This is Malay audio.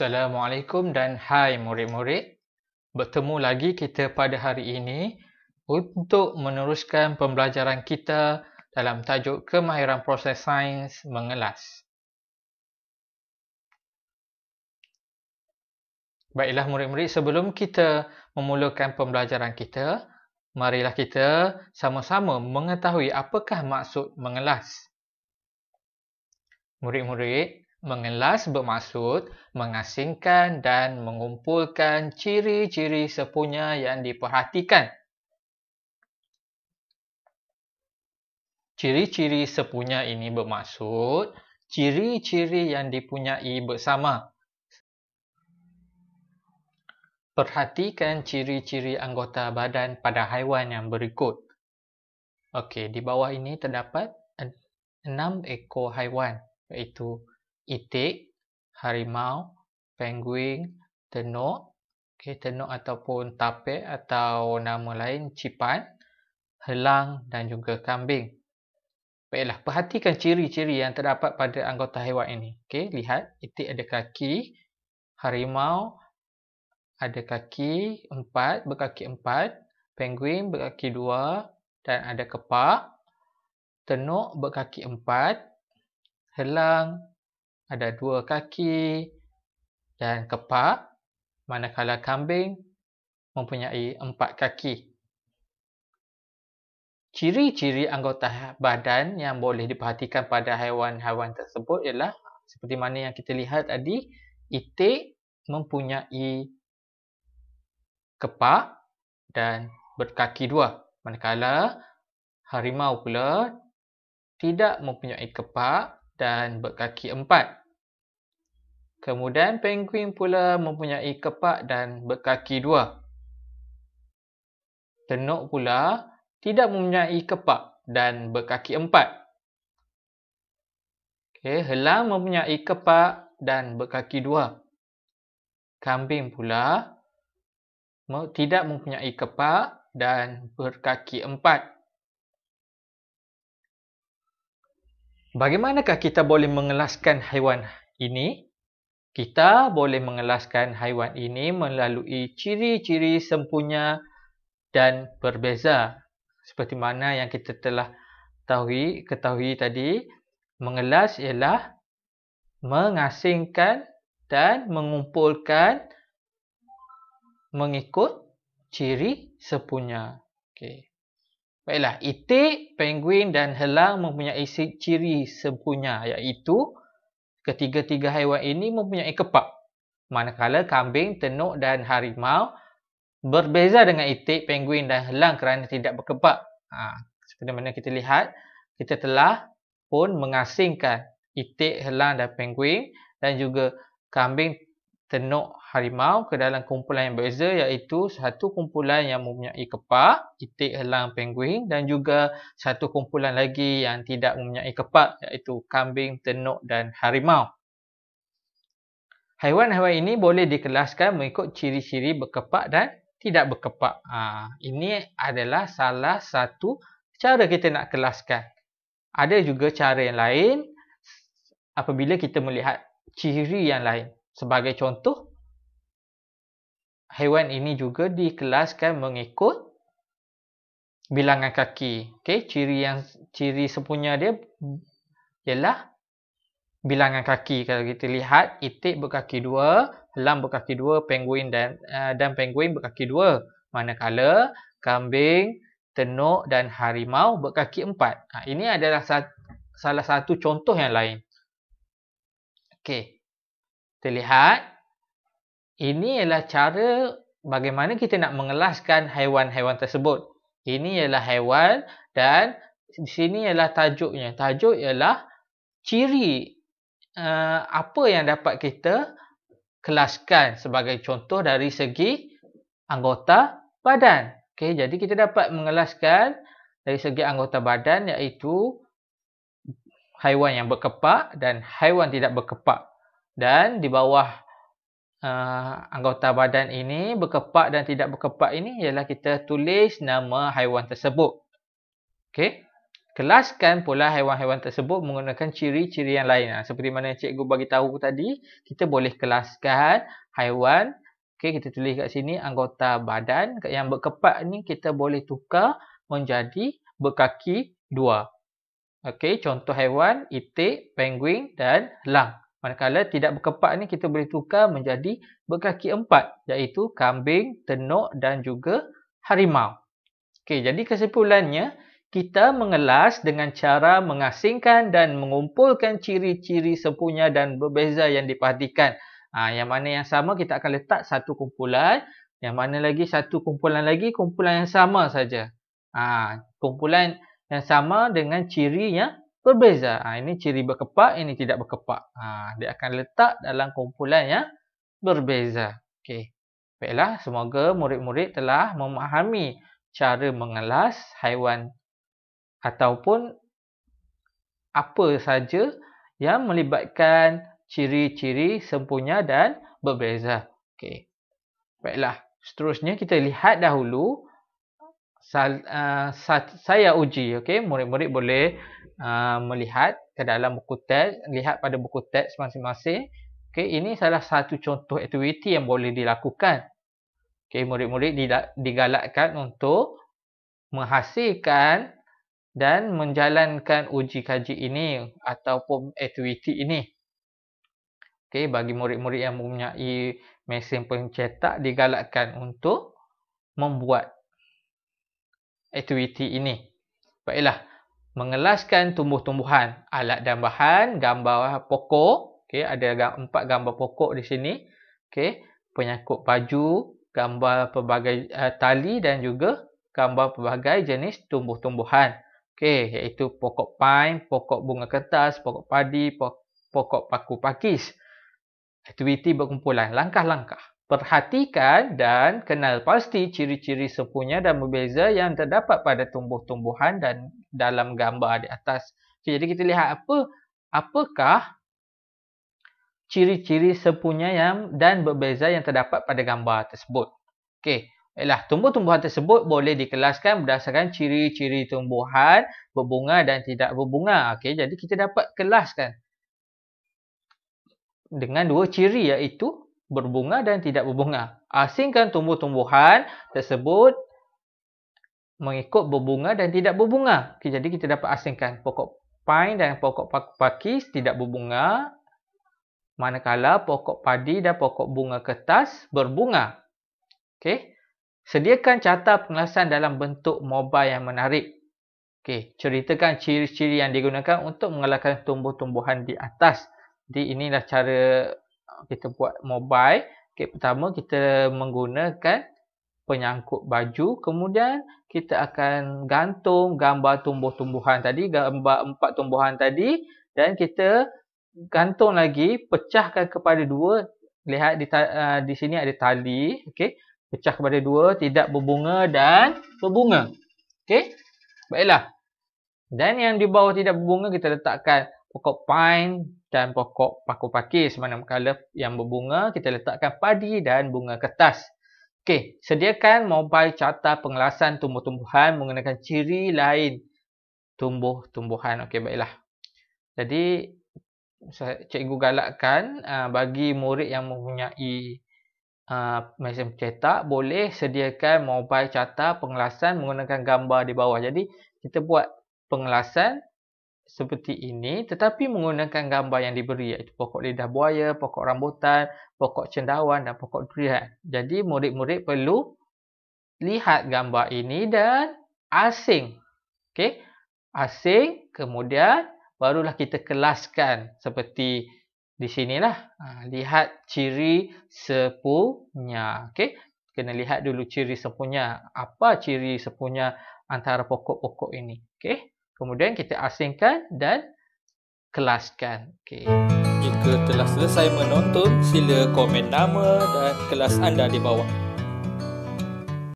Assalamualaikum dan hai murid-murid. Bertemu lagi kita pada hari ini untuk meneruskan pembelajaran kita dalam tajuk kemahiran proses sains mengelas. Baiklah murid-murid, sebelum kita memulakan pembelajaran kita, marilah kita sama-sama mengetahui apakah maksud mengelas. Murid-murid, mengelas bermaksud mengasingkan dan mengumpulkan ciri-ciri sepunya yang diperhatikan. Ciri-ciri sepunya ini bermaksud ciri-ciri yang dipunyai bersama. Perhatikan ciri-ciri anggota badan pada haiwan yang berikut. Okey, di bawah ini terdapat 6 ekor haiwan, iaitu itik, harimau, penguin, tenuk, tenuk ataupun tapir atau nama lain cipan, helang dan juga kambing. Baiklah, perhatikan ciri-ciri yang terdapat pada anggota haiwan ini. Okey, lihat, itik ada kaki, harimau ada kaki 4, berkaki 4, penguin berkaki 2 dan ada kepak, tenuk berkaki 4, helang ada 2 kaki dan kepak, manakala kambing mempunyai 4 kaki. Ciri-ciri anggota badan yang boleh diperhatikan pada haiwan-haiwan tersebut ialah seperti mana yang kita lihat tadi, itik mempunyai kepak dan berkaki 2, manakala harimau pula tidak mempunyai kepak dan berkaki 4. Kemudian penguin pula mempunyai kepak dan berkaki 2. Tenuk pula tidak mempunyai kepak dan berkaki 4. Helang mempunyai kepak dan berkaki 2. Kambing pula tidak mempunyai kepak dan berkaki 4. Bagaimanakah kita boleh mengelaskan haiwan ini? Kita boleh mengelaskan haiwan ini melalui ciri-ciri sempunya dan berbeza. Seperti mana yang kita telah ketahui tadi, mengelas ialah mengasingkan dan mengumpulkan mengikut ciri sepunya. Okey. Baiklah, itik, penguin dan helang mempunyai ciri sepunya, iaitu ketiga-tiga haiwan ini mempunyai kepak. Manakala kambing, tenuk dan harimau berbeza dengan itik, penguin dan helang kerana tidak berkepak. Seperti mana kita lihat, kita telah pun mengasingkan itik, helang dan penguin dan juga kambing, tenuk, harimau ke dalam kumpulan yang berbeza, iaitu satu kumpulan yang mempunyai kepak, itik, helang, penguin dan juga satu kumpulan lagi yang tidak mempunyai kepak, iaitu kambing, tenuk dan harimau. Haiwan-haiwan ini boleh dikelaskan mengikut ciri-ciri berkepak dan tidak berkepak. Ini adalah salah satu cara kita nak kelaskan. Ada juga cara yang lain apabila kita melihat ciri yang lain. Sebagai contoh, haiwan ini juga dikelaskan mengikut bilangan kaki. Okey, ciri sepunya dia ialah bilangan kaki. Kalau kita lihat, itik berkaki 2, helang berkaki 2, penguin dan penguin berkaki 2. Manakala kambing, tenuk dan harimau berkaki 4. Ini adalah salah satu contoh yang lain. Okey. Kita lihat, ini ialah cara bagaimana kita nak mengelaskan haiwan-haiwan tersebut. Ini ialah haiwan dan di sini ialah tajuknya. Tajuk ialah ciri apa yang dapat kita kelaskan sebagai contoh dari segi anggota badan. Okey, jadi kita dapat mengelaskan dari segi anggota badan, iaitu haiwan yang berkepak dan haiwan tidak berkepak. Dan di bawah anggota badan ini, berkepak dan tidak berkepak ini, ialah kita tulis nama haiwan tersebut. Okey, kelaskan pula haiwan-haiwan tersebut menggunakan ciri-ciri yang lain. Seperti mana cikgu bagi tahu tadi, kita boleh kelaskan haiwan. Okey, kita tulis kat sini anggota badan. Yang berkepak ni kita boleh tukar menjadi berkaki 2. Okey, contoh haiwan itik, penguin dan elang. Manakala tidak berkepak ni kita boleh tukar menjadi berkaki 4, iaitu kambing, tenuk dan juga harimau. Okey, jadi kesimpulannya, kita mengelas dengan cara mengasingkan dan mengumpulkan ciri-ciri sempurna dan berbeza yang diperhatikan. Yang mana yang sama kita akan letak satu kumpulan. Yang mana lagi satu kumpulan lagi, kumpulan yang sama saja. Kumpulan yang sama dengan ciri yang berbeza. Ini ciri berkepak, ini tidak berkepak. Dia akan letak dalam kumpulan yang berbeza. Okey. Baiklah, semoga murid-murid telah memahami cara mengelas haiwan ataupun apa saja yang melibatkan ciri-ciri sempurna dan berbeza. Okey. Baiklah, seterusnya kita lihat dahulu saya uji. Okey, murid-murid boleh melihat ke dalam buku teks, lihat pada buku teks masing-masing. Okey, ini salah satu contoh aktiviti yang boleh dilakukan. Okey, murid-murid digalakkan untuk menghasilkan dan menjalankan uji kaji ini ataupun aktiviti ini. Okey, bagi murid-murid yang mempunyai mesin pencetak digalakkan untuk membuat aktiviti ini. Baiklah, mengelaskan tumbuh-tumbuhan, alat dan bahan, gambar pokok. Okey, ada 4 gambar pokok di sini. Okey, penyangkut baju, gambar pelbagai tali dan juga gambar pelbagai jenis tumbuh-tumbuhan. Okey, iaitu pokok pine, pokok bunga kertas, pokok padi, pokok paku pakis. Aktiviti berkumpulan, langkah-langkah. Perhatikan dan kenal pasti ciri-ciri sempurna dan berbeza yang terdapat pada tumbuh-tumbuhan dan dalam gambar di atas. Okey, jadi kita lihat apakah ciri-ciri sempurna dan berbeza yang terdapat pada gambar tersebut. Okey, baiklah, tumbuh-tumbuhan tersebut boleh dikelaskan berdasarkan ciri-ciri tumbuhan berbunga dan tidak berbunga. Okey, jadi kita dapat kelaskan dengan 2 ciri, iaitu berbunga dan tidak berbunga. Asingkan tumbuh-tumbuhan tersebut mengikut berbunga dan tidak berbunga. Okey, jadi kita dapat asingkan pokok pine dan pokok paku pakis tidak berbunga, manakala pokok padi dan pokok bunga kertas berbunga. Okey. Sediakan carta pengelasan dalam bentuk mobile yang menarik. Okey, ceritakan ciri-ciri yang digunakan untuk mengelaskan tumbuh-tumbuhan di atas. Jadi inilah cara kita buat mobile. Okey, pertama kita menggunakan penyangkut baju, kemudian kita akan gantung gambar tumbuh-tumbuhan tadi, gambar 4 tumbuhan tadi, dan kita gantung lagi, pecahkan kepada 2. Lihat di sini ada tali. Okey, pecah kepada 2, tidak berbunga dan berbunga. Okey, baiklah. Dan yang di bawah tidak berbunga kita letakkan pokok pine dan pokok paku pakis. Manakala yang berbunga kita letakkan padi dan bunga kertas. Okey, sediakan mobile carta pengelasan tumbuh-tumbuhan menggunakan ciri lain tumbuh-tumbuhan. Okey, baiklah. Jadi cikgu galakkan bagi murid yang mempunyai mesin pencetak boleh sediakan mobile carta pengelasan menggunakan gambar di bawah. Jadi kita buat pengelasan seperti ini tetapi menggunakan gambar yang diberi, iaitu pokok lidah buaya, pokok rambutan, pokok cendawan dan pokok durian. Jadi murid-murid perlu lihat gambar ini dan asing. Okey, asing, kemudian barulah kita kelaskan seperti di sinilah. Lihat ciri sempurna. Okey, kena lihat dulu ciri sempurna. Apa ciri sempurna antara pokok-pokok ini? Okey, kemudian kita asingkan dan kelaskan. Okey. Jika telah selesai menonton, sila komen nama dan kelas anda di bawah.